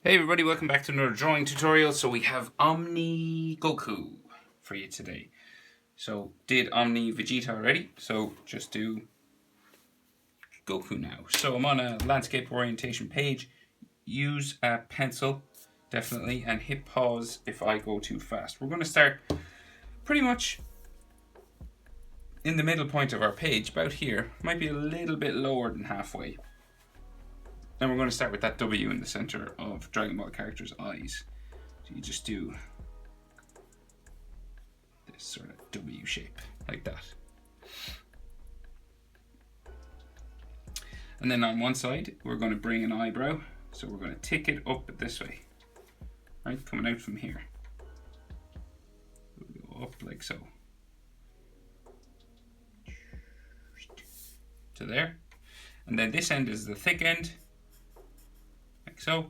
Hey everybody, welcome back to another drawing tutorial. So we have Omni Goku for you today. So did Omni Vegeta already, so just do Goku now. So I'm on a landscape orientation page. Use a pencil, definitely, and hit pause if I go too fast. We're going to start pretty much in the middle point of our page, about here. Might be a little bit lower than halfway. Then we're going to start with that W in the center of Dragon Ball character's eyes. So you just do this sort of W shape, like that. And then on one side, we're going to bring an eyebrow. So we're going to tick it up this way, right? Coming out from here. We'll go up like so. To there. And then this end is the thick end. Like so.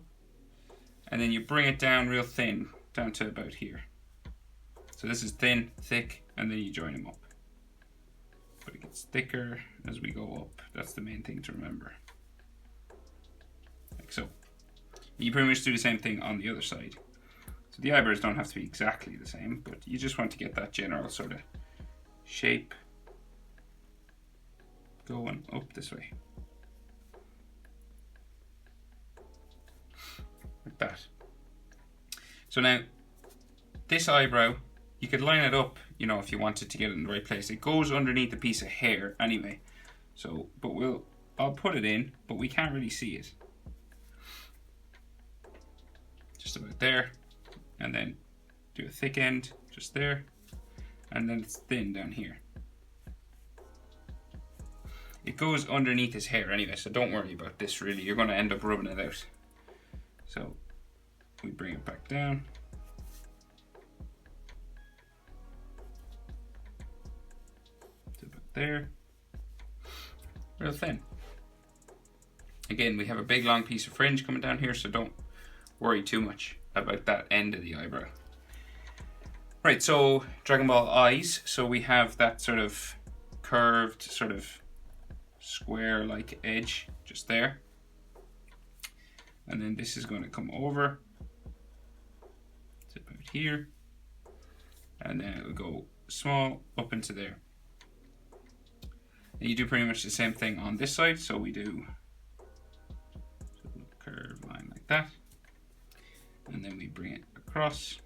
And then you bring it down real thin, down to about here. So this is thin, thick, and then you join them up. But it gets thicker as we go up. That's the main thing to remember. Like so. You pretty much do the same thing on the other side. So the eyebrows don't have to be exactly the same, but you just want to get that general sort of shape going up this way. Like that. So now, this eyebrow, you could line it up, you know, if you wanted to get it in the right place. It goes underneath a piece of hair anyway. So, but I'll put it in, but we can't really see it. Just about there. And then do a thick end, just there. And then it's thin down here. It goes underneath his hair anyway, so don't worry about this really. You're going to end up rubbing it out. So we bring it back down. To about there. Real thin. Again, we have a big long piece of fringe coming down here, so don't worry too much about that end of the eyebrow. Right, so Dragon Ball eyes. So we have that sort of curved, sort of square-like edge just there. And then this is going to come over to about here. And then it will go small up into there. And you do pretty much the same thing on this side. So we do a curved line like that. And then we bring it across.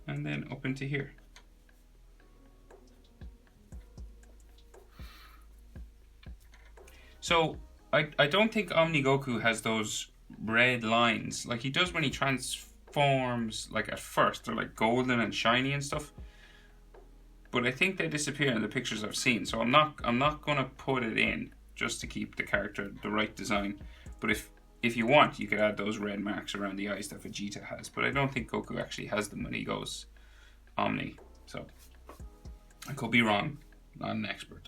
And then up into here. So I don't think Omni Goku has those red lines like he does when he transforms. Like at first they're like golden and shiny and stuff, but I think they disappear in the pictures I've seen. So I'm not gonna put it in just to keep the character the right design. But if you want, you could add those red marks around the eyes that Vegeta has. But I don't think Goku actually has them when he goes Omni. So I could be wrong. Not an expert.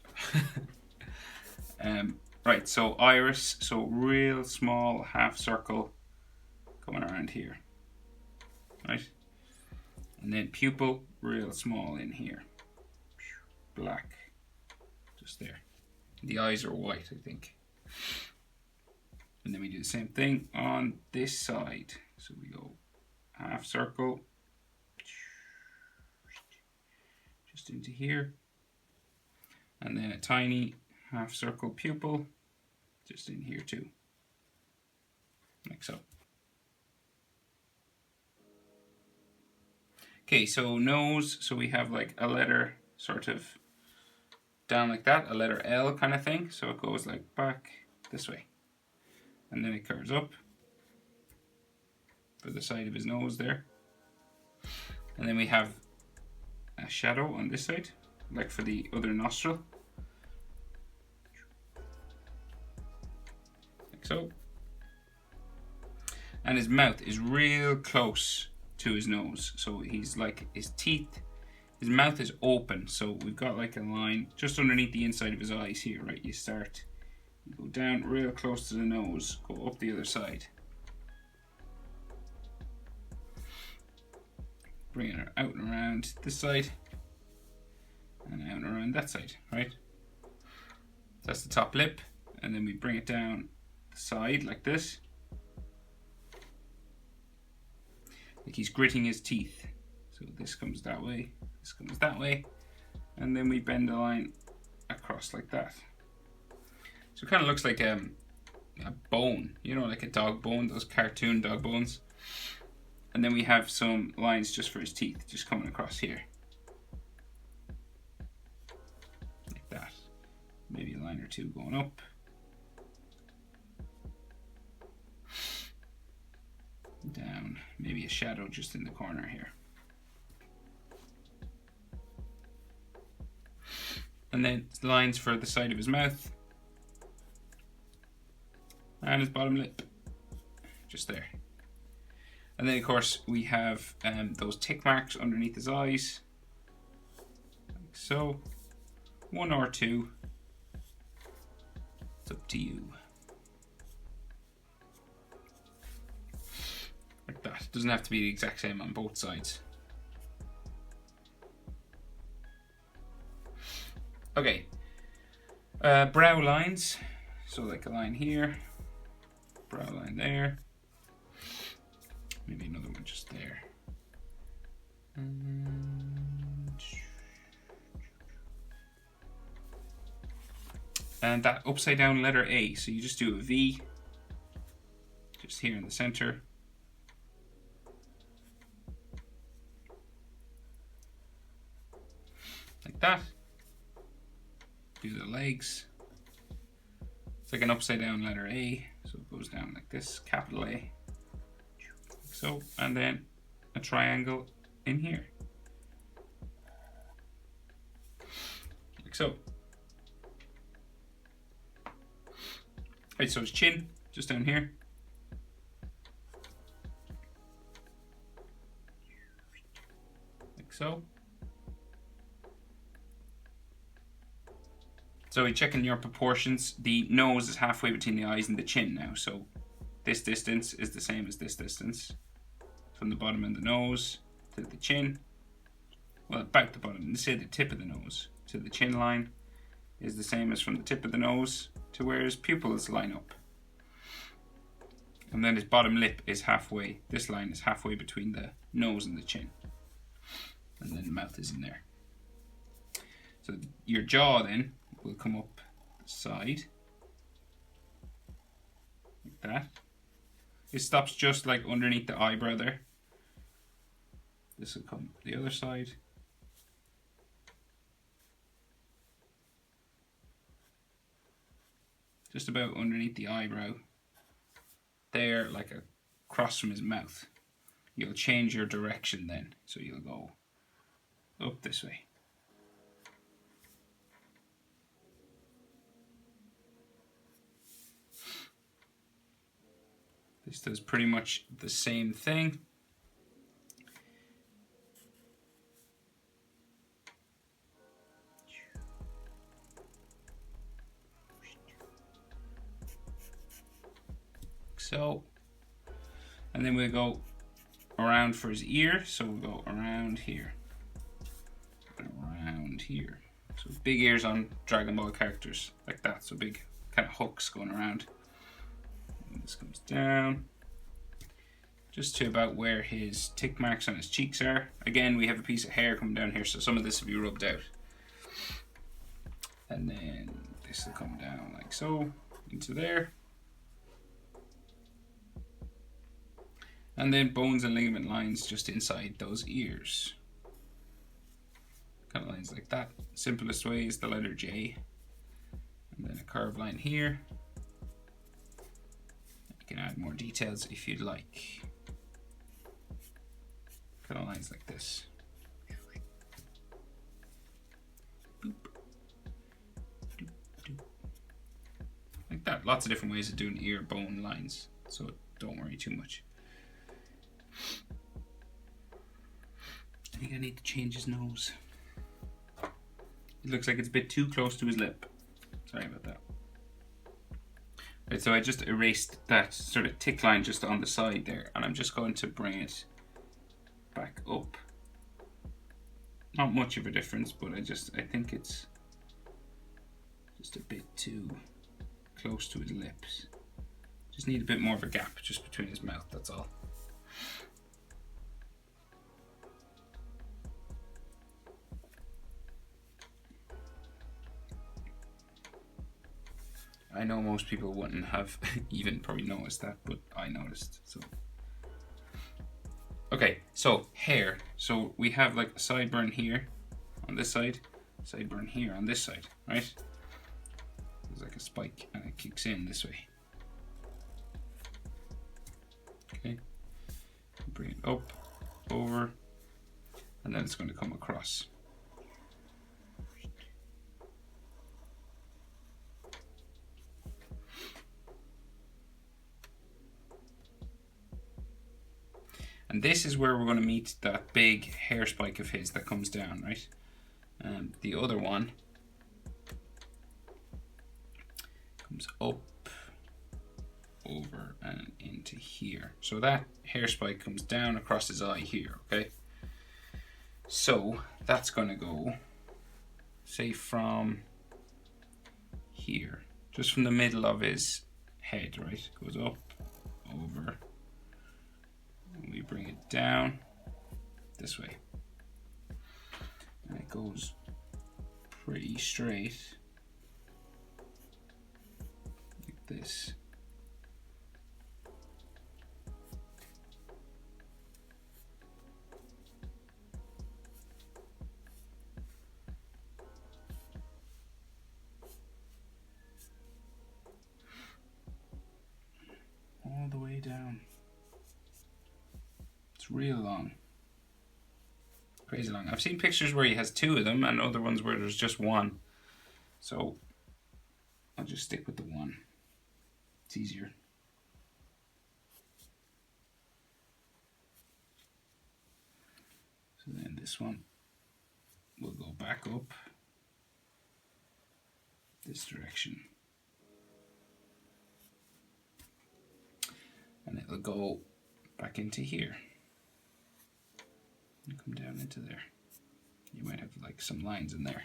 Right, so iris, so real small half circle coming around here, right? And then pupil, real small in here, black, just there. The eyes are white, I think. And then we do the same thing on this side. So we go half circle, just into here, and then a tiny half circle pupil just in here too, like so. Okay, so nose, so we have like a letter sort of down like that, a letter L kind of thing. So it goes like back this way, and then it curves up for the side of his nose there. And then we have a shadow on this side, like for the other nostril. So, and his mouth is real close to his nose, so he's like, his teeth, his mouth is open, so we've got like a line just underneath the inside of his eyes here, right? You go down real close to the nose, go up the other side, bringing it out and around this side and out and around that side, right? That's the top lip, and then we bring it down the side like this. Like he's gritting his teeth. So this comes that way, this comes that way, and then we bend the line across like that. So it kind of looks like a bone, you know, like a dog bone, those cartoon dog bones. And then we have some lines just for his teeth, just coming across here. Like that. Maybe a line or two going up. Down, maybe a shadow just in the corner here. And then lines for the side of his mouth. And his bottom lip. Just there. And then of course we have those tick marks underneath his eyes. Like so. One or two. It's up to you. Like that. It doesn't have to be the exact same on both sides. Okay. Brow lines. So like a line here. Brow line there. Maybe another one just there. And that upside down letter A. So you just do a V. Just here in the center. Like that. Do the legs. It's like an upside down letter A. So it goes down like this, capital A. Like so, and then a triangle in here. Like so. Right, so his chin, just down here. Like so. So we're checking your proportions. The nose is halfway between the eyes and the chin now. So this distance is the same as this distance. From the bottom of the nose to the chin. Well, about the bottom, let's say the tip of the nose to the chin line is the same as from the tip of the nose to where his pupils line up. And then his bottom lip is halfway, this line is halfway between the nose and the chin. And then the mouth is in there. So your jaw then will come up the side. Like that. It stops just like underneath the eyebrow there. This will come the other side. Just about underneath the eyebrow. There, like across from his mouth. You'll change your direction then. So you'll go up this way. This does pretty much the same thing. So, and then we'll go around for his ear. So we'll go around here, around here. So big ears on Dragon Ball characters like that. So big kind of hooks going around. And this comes down just to about where his tick marks on his cheeks are. Again, we have a piece of hair coming down here, so some of this will be rubbed out. And then this will come down like so into there. And then bones and ligament lines just inside those ears. Kind of lines like that. Simplest way is the letter J. And then a curved line here. You can add more details if you'd like. Kind of lines like this. Boop. Doop, doop. Like that. Lots of different ways of doing ear bone lines. So don't worry too much. I think I need to change his nose. It looks like it's a bit too close to his lip. Sorry about that. Right, so I just erased that sort of tick line just on the side there, and I'm just going to bring it back up. Not much of a difference, but I think it's just a bit too close to his lips. Just need a bit more of a gap just between his mouth, that's all. I know most people wouldn't have even probably noticed that, but I noticed, so. Okay, so hair. So we have like a sideburn here on this side, sideburn here on this side, right? There's like a spike and it kicks in this way. Okay, bring it up, over, and then it's going to come across. And this is where we're going to meet that big hair spike of his that comes down, right? And the other one comes up, over, and into here. So that hair spike comes down across his eye here, okay? So that's going to go, say, from here, just from the middle of his head, right? Goes up, over. We bring it down this way, and it goes pretty straight like this. All the way down. It's real long. Crazy long. I've seen pictures where he has two of them and other ones where there's just one. So I'll just stick with the one. It's easier. So then this one will go back up this direction. And it'll go back into here. And come down into there. You might have like some lines in there.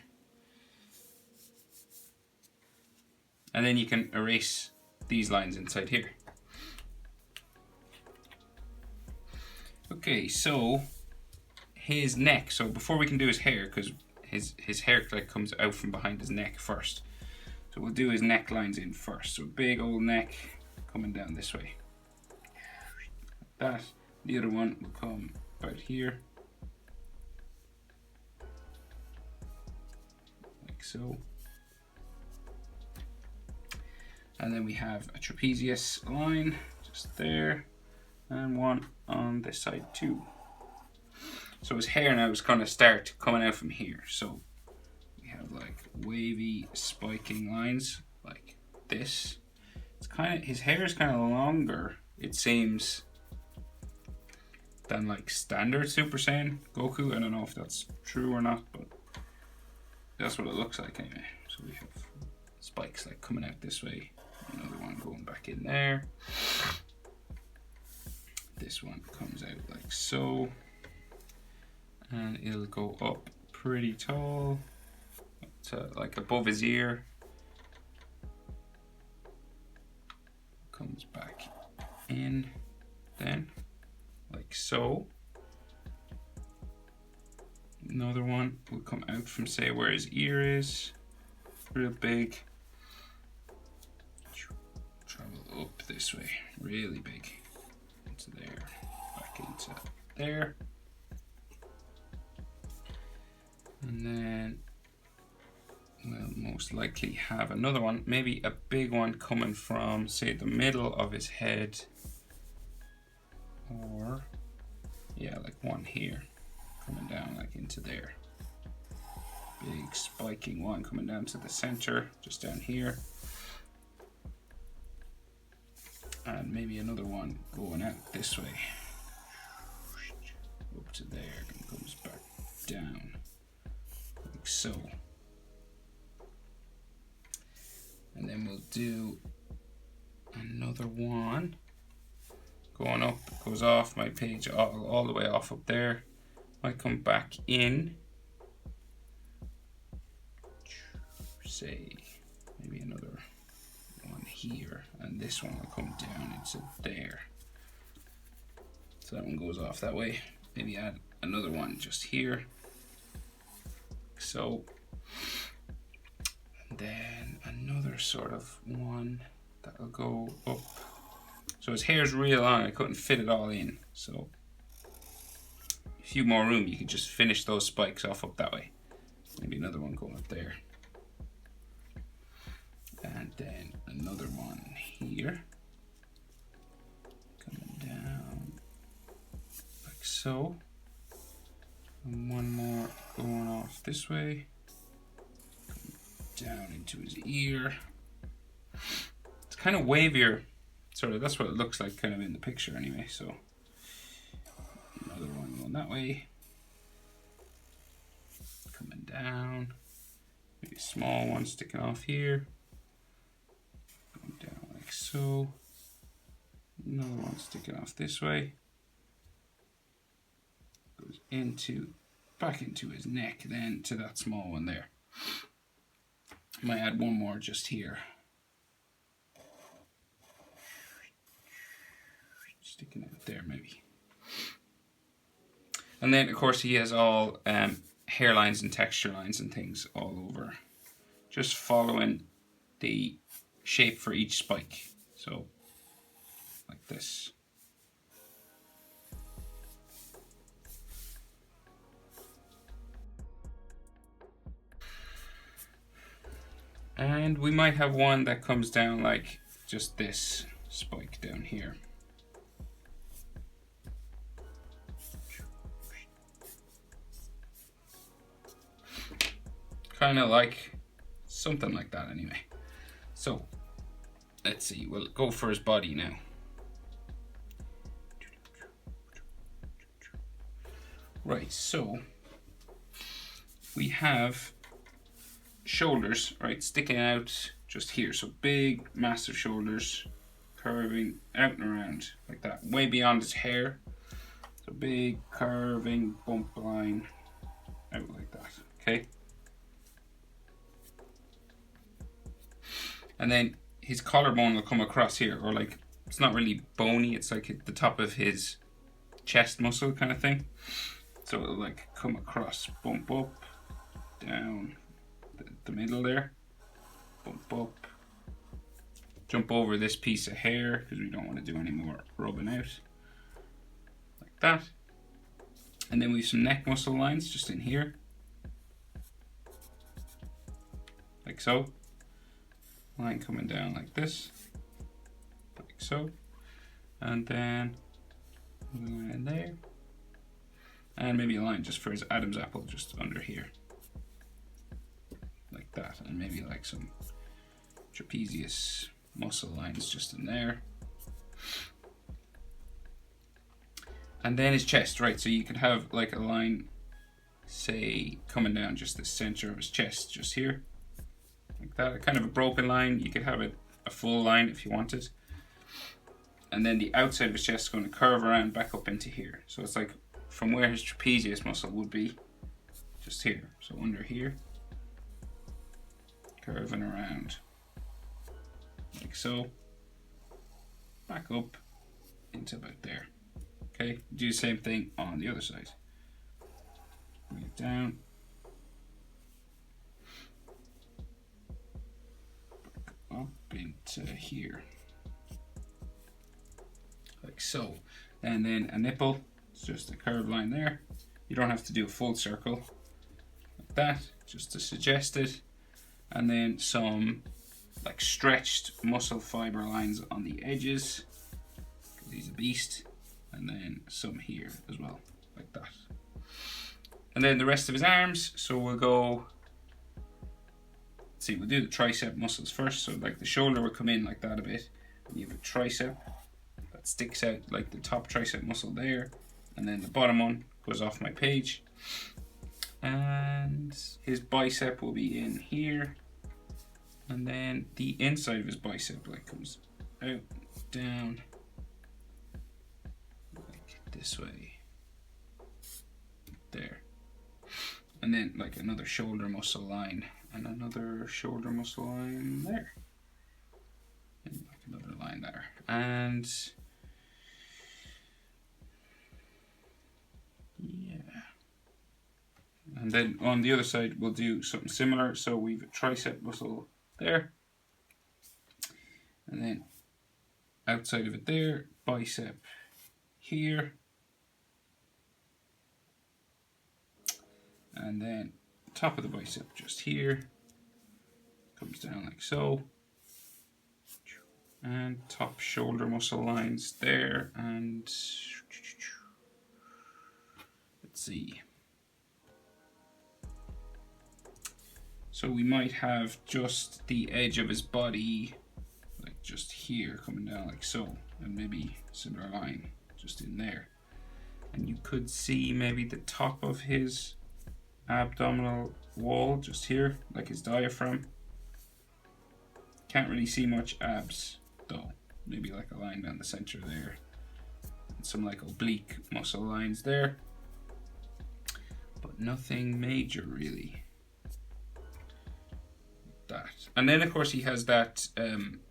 And then you can erase these lines inside here. Okay, so his neck. So before we can do his hair, because his hair like comes out from behind his neck first. So we'll do his neck lines in first. So big old neck coming down this way. Like that. The other one will come about here. Like so. And then we have a trapezius line just there, and one on this side too. So his hair now is going to start coming out from here. So we have like wavy spiking lines like this. It's kind of, his hair is kind of longer, it seems, than like standard Super Saiyan Goku. I don't know if that's true or not, but that's what it looks like anyway. So we have spikes like coming out this way. Another one going back in there. This one comes out like so. And it'll go up pretty tall, up to like above his ear. Comes back in then, like so. Another one will come out from, say, where his ear is, real big. Travel up this way, really big, into there, back into there. And then we'll most likely have another one, maybe a big one coming from, say, the middle of his head, or yeah, like one here coming down like into there. Big spiking one coming down to the center, just down here. And maybe another one going out this way, up to there, and comes back down, like so. And then we'll do another one going up, goes off my page all the way off up there. Might come back in, say maybe another one here, and this one will come down into there. So that one goes off that way. Maybe add another one just here. So, and then another sort of one that'll go up. So his hair's real long, I couldn't fit it all in. So, a few more room, you could just finish those spikes off up that way. Maybe another one going up there. And then another one here. Coming down like so. And one more going off this way. Coming down into his ear. It's kind of wavier. Sort of, that's what it looks like kind of in the picture anyway. So another one going that way. Coming down. Maybe a small one sticking off here. Going down like so. Another one sticking off this way. Goes into, back into his neck, then to that small one there. Might add one more just here. Sticking out there maybe. And then of course he has all hairlines and texture lines and things all over. Just following the shape for each spike. So, like this. And we might have one that comes down like just this spike down here. Kind of like something like that anyway. So let's see, we'll go for his body now. Right, so we have shoulders, right, sticking out just here. So big, massive shoulders, curving out and around like that, way beyond his hair. So big, curving bump line out like that, okay? And then his collarbone will come across here, or like, it's not really bony, it's like at the top of his chest muscle kind of thing. So it'll like come across, bump up, down the middle there, bump up, jump over this piece of hair because we don't want to do any more rubbing out, like that. And then we have some neck muscle lines just in here, like so. Line coming down like this, like so, and then a line there, and maybe a line just for his Adam's apple just under here, like that, and maybe like some trapezius muscle lines just in there. And then his chest, right, so you could have like a line, say, coming down just the center of his chest, just here. Like that, kind of a broken line. You could have it a full line if you wanted. And then the outside of his chest is going to curve around back up into here. So it's like from where his trapezius muscle would be, just here. So under here, curving around, like so, back up into about there. Okay, do the same thing on the other side. Bring it down. Up into here, like so. And then a nipple, it's just a curved line there. You don't have to do a full circle, like that, just to suggest it. And then some like stretched muscle fiber lines on the edges, because he's a beast. And then some here as well, like that. And then the rest of his arms, so we'll go, see, we'll do the tricep muscles first. So like the shoulder will come in like that a bit. And you have a tricep that sticks out like the top tricep muscle there. And then the bottom one goes off my page. And his bicep will be in here. And then the inside of his bicep like comes out, down, like this way. There. And then like another shoulder muscle line. And another shoulder muscle line there. And and yeah. And then on the other side, we'll do something similar. So we've a tricep muscle there. And then outside of it there, bicep here. And then top of the bicep just here. Comes down like so. And top shoulder muscle lines there. And let's see. So we might have just the edge of his body, like just here, coming down like so, and maybe a similar line just in there. And you could see maybe the top of his abdominal wall just here, like his diaphragm. Can't really see much abs though. Maybe like a line down the center there. And some like oblique muscle lines there. But nothing major really. That. And then of course he has that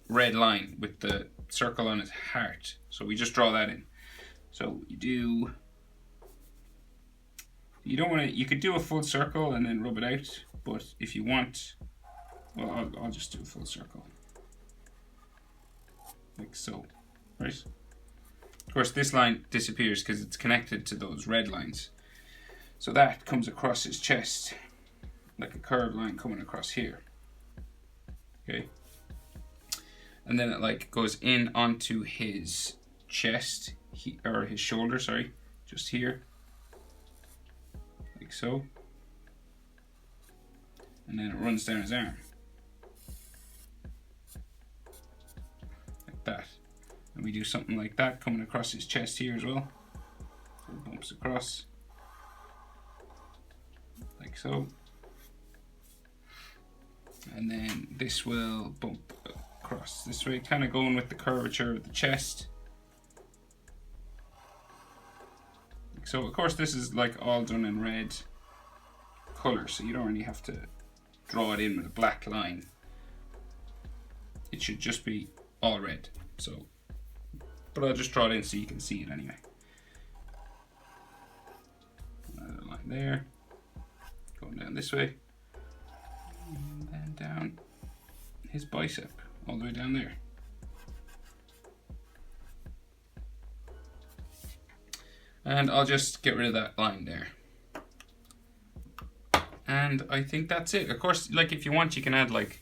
red line with the circle on his heart. So we just draw that in. So you don't want to, you could do a full circle and then rub it out, but if you want, well, I'll just do a full circle. Like so, right? Of course this line disappears because it's connected to those red lines. So that comes across his chest, like a curved line coming across here. Okay, and then it like goes in onto his chest, or his shoulder, sorry, just here, like so, and then it runs down his arm, like that, and we do something like that coming across his chest here as well, so it bumps across, like so. And then this will bump across this way, kind of going with the curvature of the chest. So of course this is like all done in red color, so you don't really have to draw it in with a black line. It should just be all red. So, but I'll just draw it in so you can see it anyway. Another line there, going down this way. And then down his bicep, all the way down there. And I'll just get rid of that line there. And I think that's it. Of course, like if you want, you can add like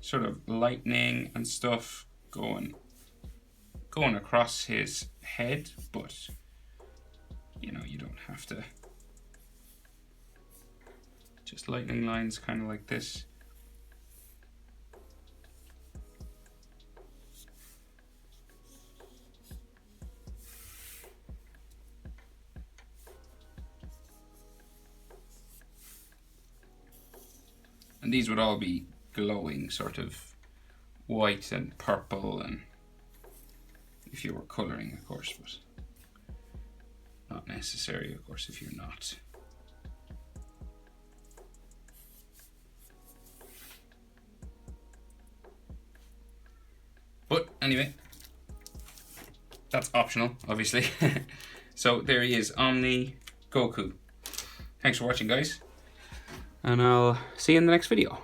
sort of lightning and stuff going across his head, but you know, you don't have to. Just lightning lines kind of like this. And these would all be glowing, sort of white and purple, and if you were colouring, of course, but not necessary, of course, if you're not. But anyway, that's optional, obviously. So there he is, Omni Goku. Thanks for watching, guys. And I'll see you in the next video.